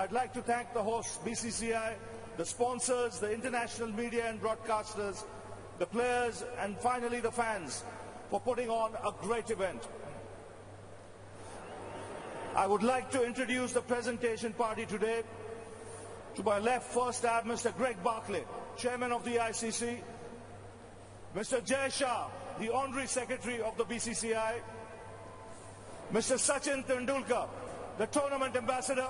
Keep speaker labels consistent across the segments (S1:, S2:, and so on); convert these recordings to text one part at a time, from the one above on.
S1: I'd like to thank the host, BCCI, the sponsors, the international media and broadcasters, the players, and finally the fans for putting on a great event. I would like to introduce the presentation party today. To my left, first I have Mr. Greg Barclay, Chairman of the ICC, Mr. Jay Shah, the Honorary Secretary of the BCCI, Mr. Sachin Tendulkar, the Tournament Ambassador,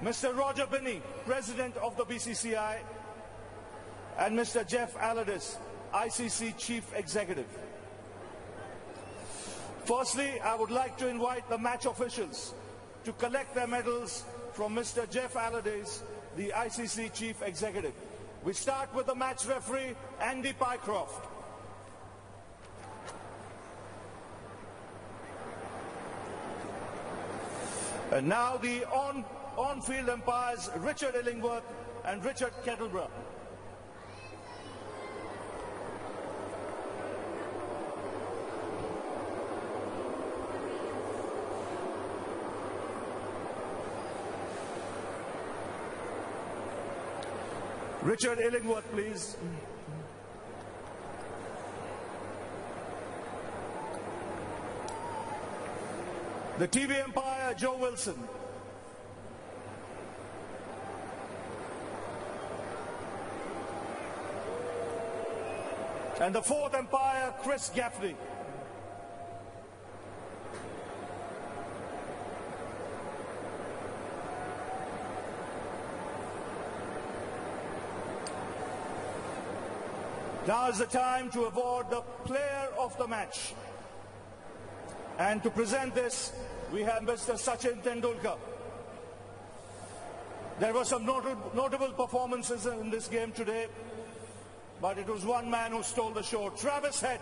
S1: Mr. Roger Binny, President of the BCCI, and Mr. Jeff Allardyce, ICC Chief Executive. Firstly, I would like to invite the match officials to collect their medals from Mr. Jeff Allardyce, the ICC Chief Executive. We start with the match referee, Andy Pycroft. And now the on-field umpires, Richard Illingworth and Richard Kettleborough. Richard Illingworth, please. The TV umpire, Joe Wilson. And the fourth umpire, Chris Gaffney. Now is the time to award the player of the match. And to present this, we have Mr. Sachin Tendulkar. There were some notable performances in this game today, but it was one man who stole the show. Travis Head,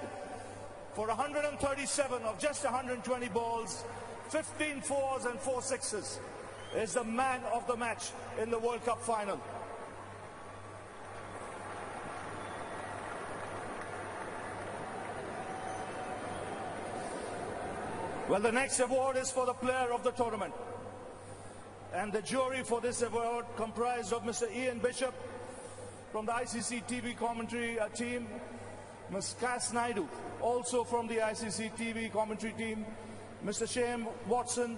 S1: for 137 of just 120 balls, 15 fours and 4 sixes, is the man of the match in the World Cup final. Well, the next award is for the player of the tournament. And the jury for this award comprised of Mr. Ian Bishop from the ICC TV commentary team, Ms. Cass Naidu, also from the ICC TV commentary team, Mr. Shane Watson,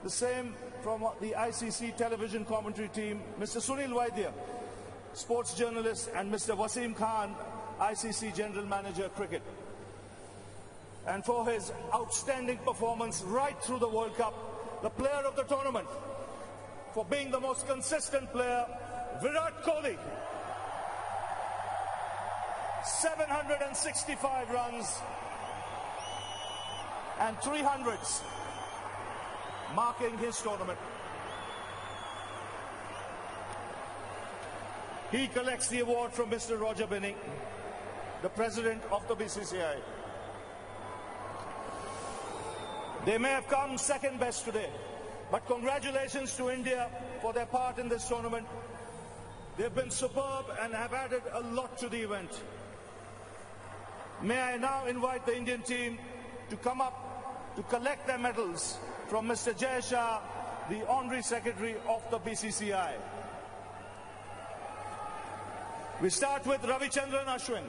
S1: the same from the ICC television commentary team, Mr. Sunil Vaidya, sports journalist, and Mr. Wasim Khan, ICC General Manager Cricket. And for his outstanding performance right through the World Cup, the player of the tournament, for being the most consistent player, Virat Kohli. 765 runs and 300s, marking his tournament. He collects the award from Mr. Roger Binny, the President of the BCCI. They may have come second best today, but congratulations to India for their part in this tournament. They've been superb and have added a lot to the event. May I now invite the Indian team to come up to collect their medals from Mr. Jay Shah, the Honorary Secretary of the BCCI. We start with Ravichandran Ashwin.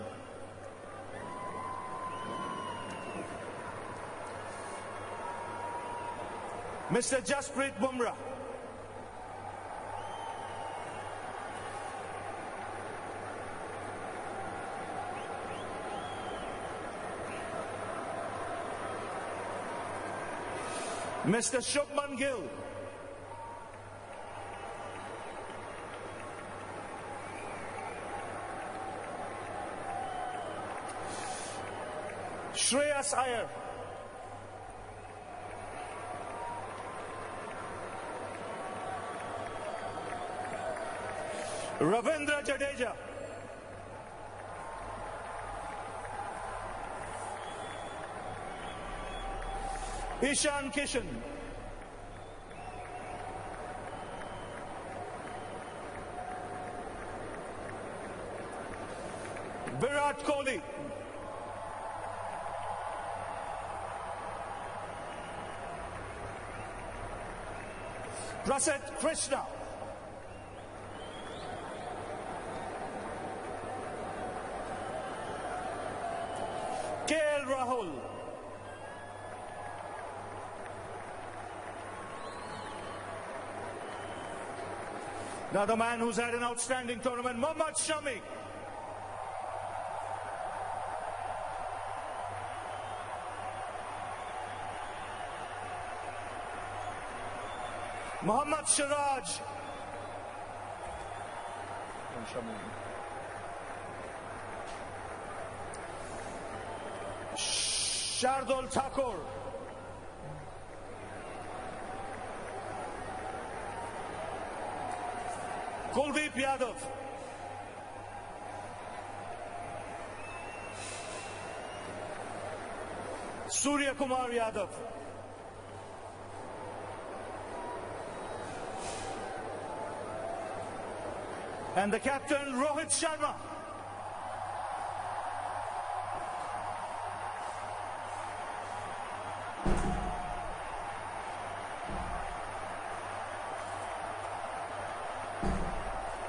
S1: Mr. Jasprit Bumrah. Mr. Shubman Gill. Shreyas Iyer. Ravindra Jadeja. Ishan Kishan. Virat Kohli. Prasid Krishna. KL Rahul. Another man who's had an outstanding tournament, Mohammad Shami. Mohammad Siraj. Shardul Thakur. Kuldeep Yadav. Surya Kumar Yadav. And the captain, Rohit Sharma.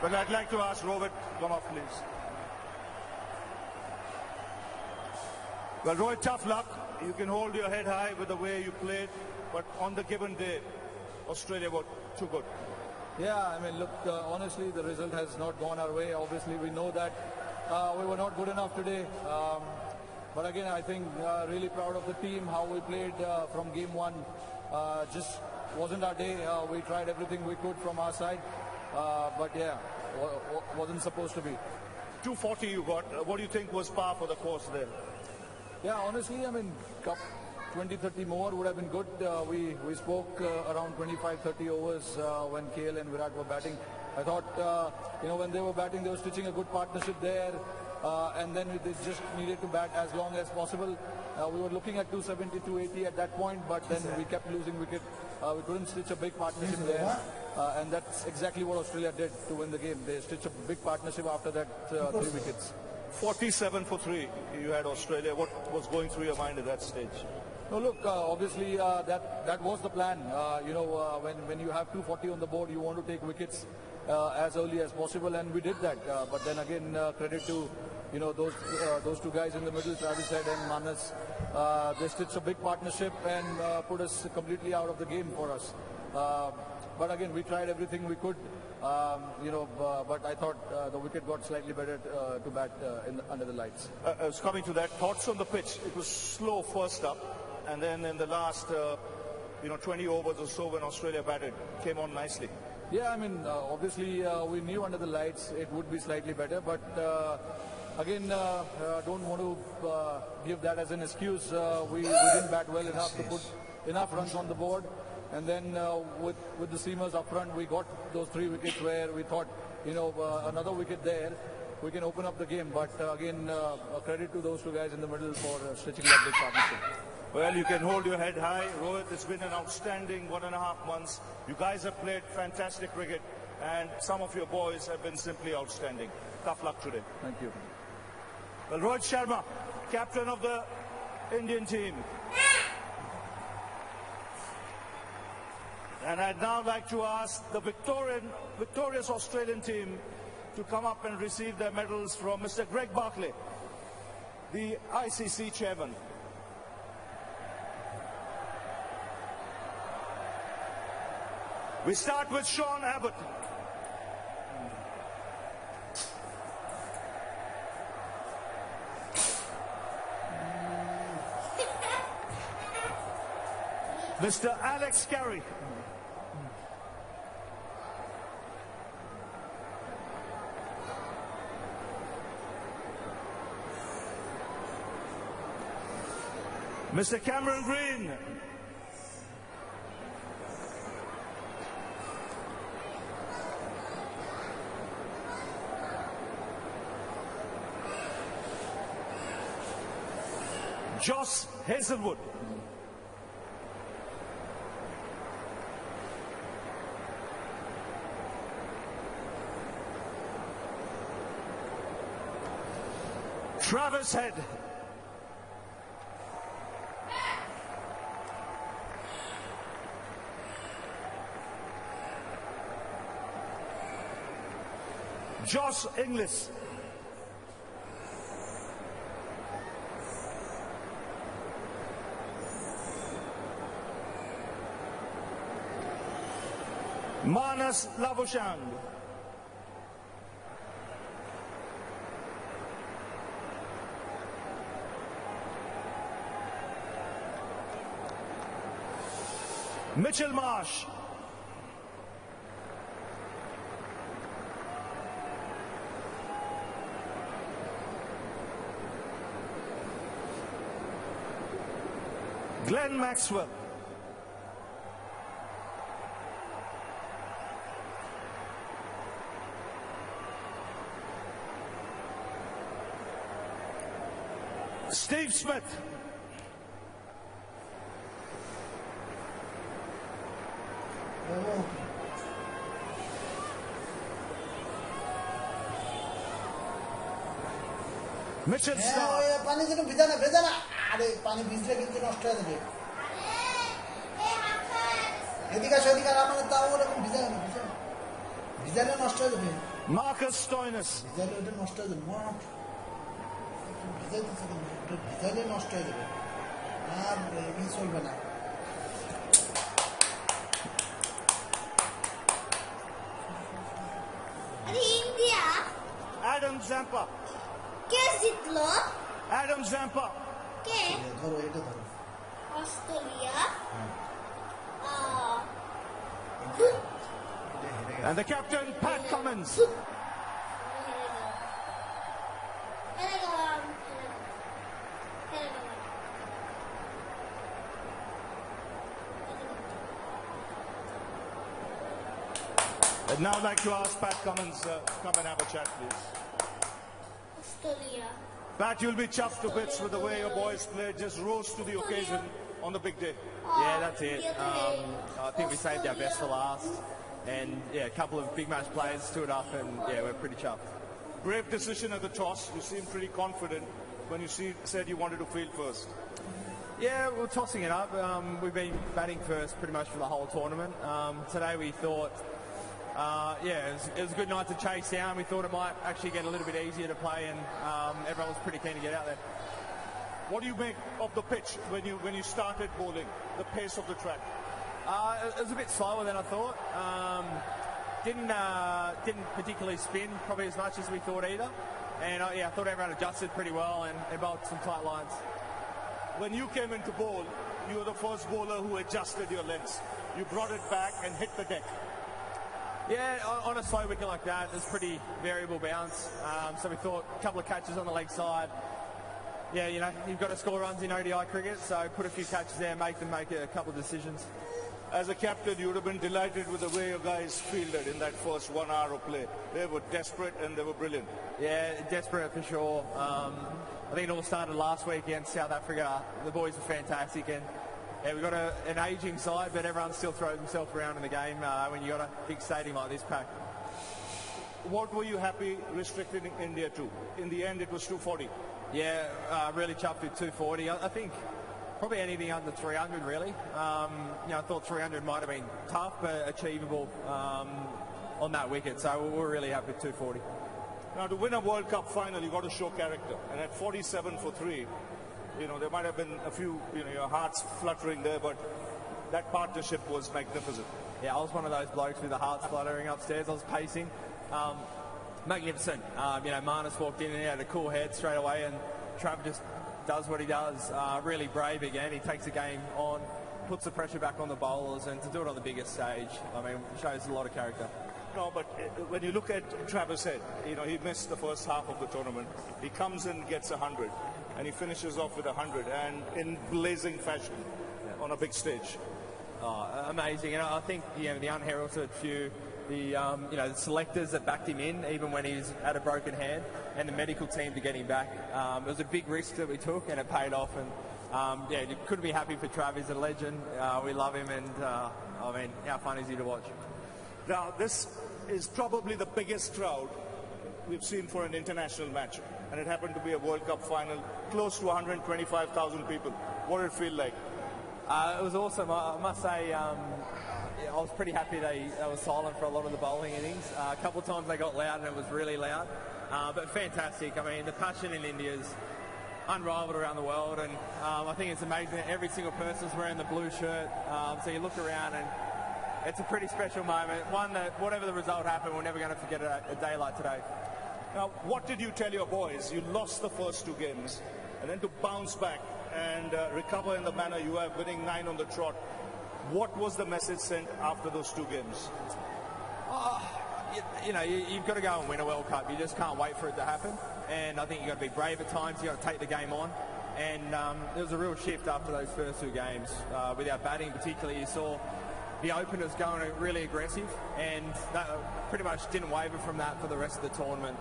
S1: But I'd like to ask Rohit, come up please. Well, Rohit, tough luck. You can hold your head high with the way you played, but on the given day, Australia were too good.
S2: Yeah, I mean, look, honestly, the result has not gone our way. Obviously, we know that we were not good enough today. But again, I think really proud of the team, how we played from game one. Just wasn't our day. We tried everything we could from our side. But yeah, wasn't supposed to be.
S1: 240 you got. What do you think was par for the course there?
S2: Yeah, honestly, I mean, 20-30 more would have been good. We spoke around 25-30 overs when KL and Virat were batting. I thought, when they were batting, they were stitching a good partnership there. And then they just needed to bat as long as possible. We were looking at 270, 280 at that point, but then we kept losing wicket. We couldn't stitch a big partnership there. And that's exactly what Australia did to win the game. They stitched a big partnership after that 3 wickets.
S1: 47 for 3, you had Australia. What was going through your mind at that stage?
S2: No, look, obviously that was the plan. When you have 240 on the board, you want to take wickets as early as possible, and we did that. But then again, credit to those two guys in the middle, Travis Head and Manas. They stitched a big partnership and put us completely out of the game for us. But again, we tried everything we could. But I thought the wicket got slightly better to bat under the lights.
S1: I was coming to that. Thoughts on the pitch? It was slow first up, and then in the last 20 overs or so when Australia batted, came on nicely.
S2: Yeah, I mean, obviously we knew under the lights it would be slightly better, but again, don't want to give that as an excuse. We didn't bat well enough to put enough runs on the board. And then with the seamers up front, we got those 3 wickets where we thought, another wicket there, we can open up the game. But again, credit to those 2 guys in the middle for stitching that big partnership.
S1: Well, you can hold your head high. Rohit, it's been an outstanding 1.5 months. You guys have played fantastic cricket, and some of your boys have been simply outstanding. Tough luck today.
S2: Thank you.
S1: Well, Rohit Sharma, captain of the Indian team. And I'd now like to ask the victorious Australian team to come up and receive their medals from Mr. Greg Barclay, the ICC chairman. We start with Sean Abbott. Mr. Alex Carey. Mr. Cameron Green. Joss Hazelwood. Travis Head. Josh Inglis. Manas Lavushang. Mitchell Marsh. Glenn Maxwell. Steve Smith. Mitchell Stark.
S3: पानी যেন ভেজা না আরে পানি ভিজলে কিন্তু নষ্ট হয়ে যাবে এদিকে আমাদের তাও ওরকম ভিজালে নষ্ট হয়ে যাবে
S1: Marcus Stoinis.
S3: ভিজালে ওটা নষ্ট হয়ে যাবে ভিজালে নষ্ট হয়ে যাবে আর চলবে না
S4: ইন্ডিয়া
S1: Adam Zampa.
S4: কে জিতলো
S1: Adam Zampa.
S4: কে
S3: ধরো এটা ধরো
S4: Australia
S1: And the captain, Pat Cummins. I'd now like to ask Pat Cummins, come and have a chat, please.
S4: Australia
S1: Pat, you'll be chuffed to bits with the way your boys played. Just rose to the occasion on the big day.
S5: Yeah, that's it. I think we saved our best for last. And, yeah, a couple of big match players stood up and, yeah, we're pretty chuffed.
S1: Brave decision at the toss. You seemed pretty confident when you said you wanted to field first.
S5: Yeah, we're tossing it up. We've been batting first pretty much for the whole tournament. Today we thought, it was a good night to chase down. We thought it might actually get a little bit easier to play and everyone was pretty keen to get out there.
S1: What do you make of the pitch when you started bowling, the pace of the track?
S5: It was a bit slower than I thought. Didn't particularly spin probably as much as we thought either. And I thought everyone adjusted pretty well and bowled some tight lines.
S1: When you came into bowl, you were the first bowler who adjusted your lengths. You brought it back and hit the deck.
S5: Yeah, on a slow wicket like that, it's pretty variable bounce. So we thought a couple of catches on the leg side. Yeah, you've got to score runs in ODI cricket, so put a few catches there, make them make a couple of decisions.
S1: As a captain, you would have been delighted with the way your guys fielded in that first 1 hour of play. They were desperate and they were brilliant.
S5: Yeah, desperate for sure. I think it all started last week against South Africa. The boys were fantastic and we've got an ageing side, but everyone still throws himself around in the game when you've got a big stadium like this packed.
S1: What were you happy restricting India to? In the end, it was 240.
S5: Yeah, really chuffed with 240. I think probably anything under 300 really. I thought 300 might have been tough but achievable on that wicket, so we're really happy with 240.
S1: Now to win a World Cup final, you've got to show character, and at 47 for 3, there might have been a few, your hearts fluttering there, but that partnership was magnificent.
S5: Yeah, I was one of those blokes with the hearts fluttering upstairs. I was pacing. Magnificent. Manas walked in and he had a cool head straight away, and Trav just does what he does. Really brave again. He takes the game on, puts the pressure back on the bowlers, and to do it on the biggest stage, shows a lot of character.
S1: No, but when you look at Travis Head, he missed the first half of the tournament. He comes in, gets 100, and he finishes off with 100, and in blazing fashion on a big stage.
S5: Oh, amazing. And I think the unheralded few, the selectors that backed him in, even when he's had a broken hand, and the medical team to get him back. It was a big risk that we took, and it paid off. And you couldn't be happy for Trav. He's a legend. We love him, and how fun is he to watch?
S1: Now, this is probably the biggest crowd we've seen for an international match, and it happened to be a World Cup final, close to 125,000 people. What did it feel like?
S5: It was awesome. I must say, I was pretty happy they were silent for a lot of the bowling innings. A couple of times they got loud and it was really loud. But fantastic. I mean, the passion in India is unrivaled around the world, and I think it's amazing that every single person's wearing the blue shirt. So you look around and it's a pretty special moment. One that, whatever the result happened, we're never going to forget a day like today.
S1: Now, what did you tell your boys? You lost the first 2 games, and then to bounce back and recover in the manner you have, winning 9 on the trot. What was the message sent after those 2 games?
S5: You've got to go and win a World Cup. You just can't wait for it to happen. And I think you've got to be brave at times. You've got to take the game on. And there was a real shift after those first 2 games. With our batting particularly, you saw the openers going really aggressive, and that pretty much didn't waver from that for the rest of the tournament.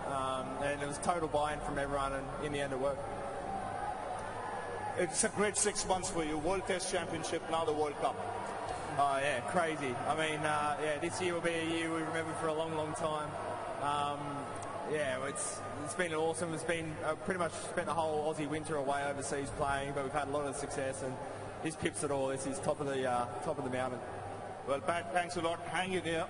S5: And it was total buy-in from everyone, and in the end it worked.
S1: It's a great 6 months for you. World Test Championship, now the World Cup.
S5: Oh yeah, crazy. I mean, this year will be a year we remember for a long, long time. It's been awesome. It's been pretty much spent the whole Aussie winter away overseas playing, but we've had a lot of success, and this pips it all. This is top of the mountain.
S1: Well, Pat, thanks a lot. Hang in here.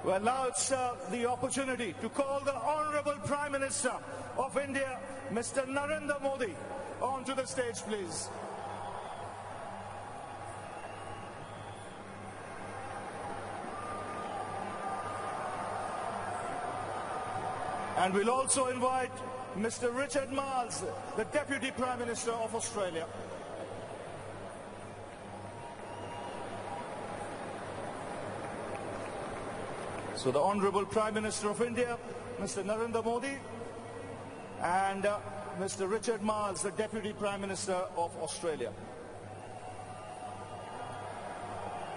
S1: Well, now it's the opportunity to call the Honourable Prime Minister of India, Mr. Narendra Modi, onto the stage, please. And we'll also invite Mr. Richard Marles, the Deputy Prime Minister of Australia. So the Honourable Prime Minister of India, Mr. Narendra Modi, and Mr. Richard Marles, the Deputy Prime Minister of Australia.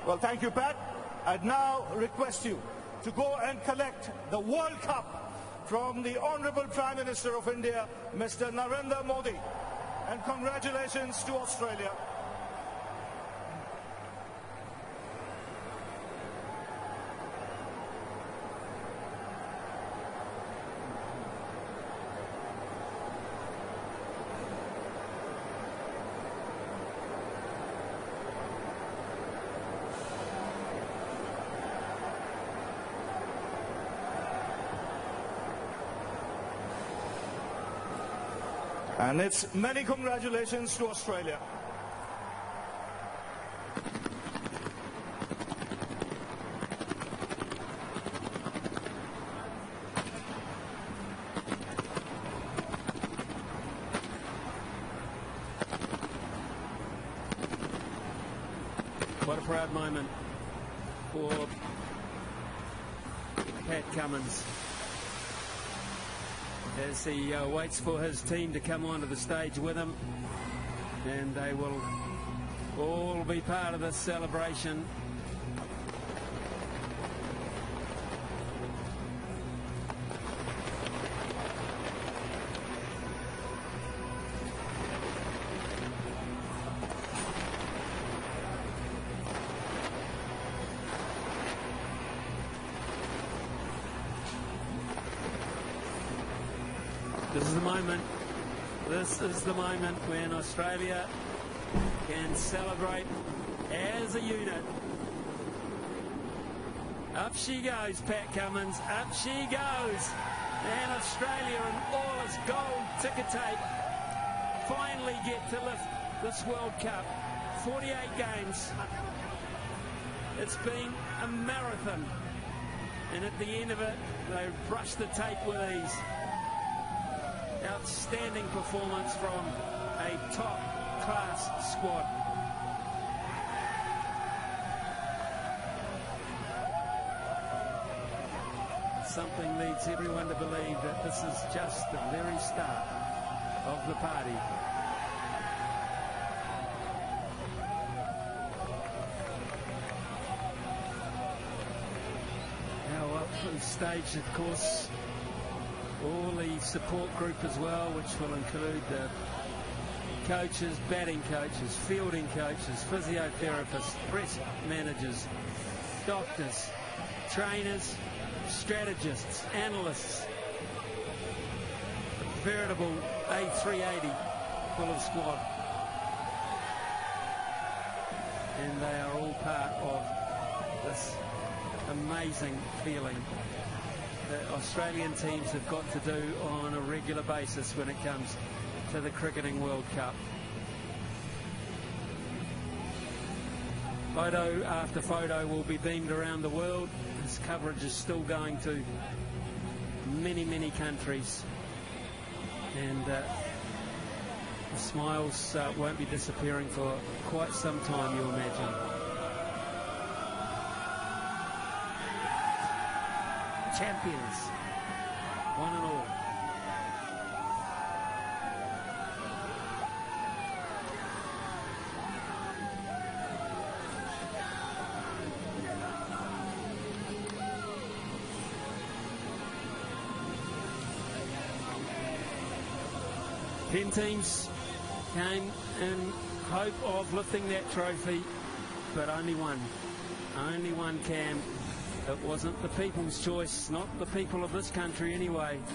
S1: Well, thank you, Pat. I'd now request you to go and collect the World Cup from the Honourable Prime Minister of India, Mr. Narendra Modi. And congratulations to Australia. And it's many congratulations to Australia.
S6: What a proud moment for Pat Cummins as he waits for his team to come onto the stage with him, and they will all be part of this celebration. This is the moment when Australia can celebrate as a unit. Up she goes, Pat Cummins, up she goes. And Australia and all its gold ticker tape finally get to lift this World Cup. 48 games. It's been a marathon. And at the end of it, they brushed the tape with ease. Outstanding performance from a top-class squad. Something leads everyone to believe that this is just the very start of the party. Now up on stage, of course, all the support group as well, which will include the coaches, batting coaches, fielding coaches, physiotherapists, press managers, doctors, trainers, strategists, analysts. A veritable A380 full of squad. And they are all part of this amazing feeling that Australian teams have got to do on a regular basis when it comes to the Cricketing World Cup. Photo after photo will be beamed around the world. This coverage is still going to many, many countries, and the smiles won't be disappearing for quite some time, you imagine. Champions, one and all. Ten teams came in hope of lifting that trophy, but only one can. It wasn't the people's choice, not the people of this country anyway.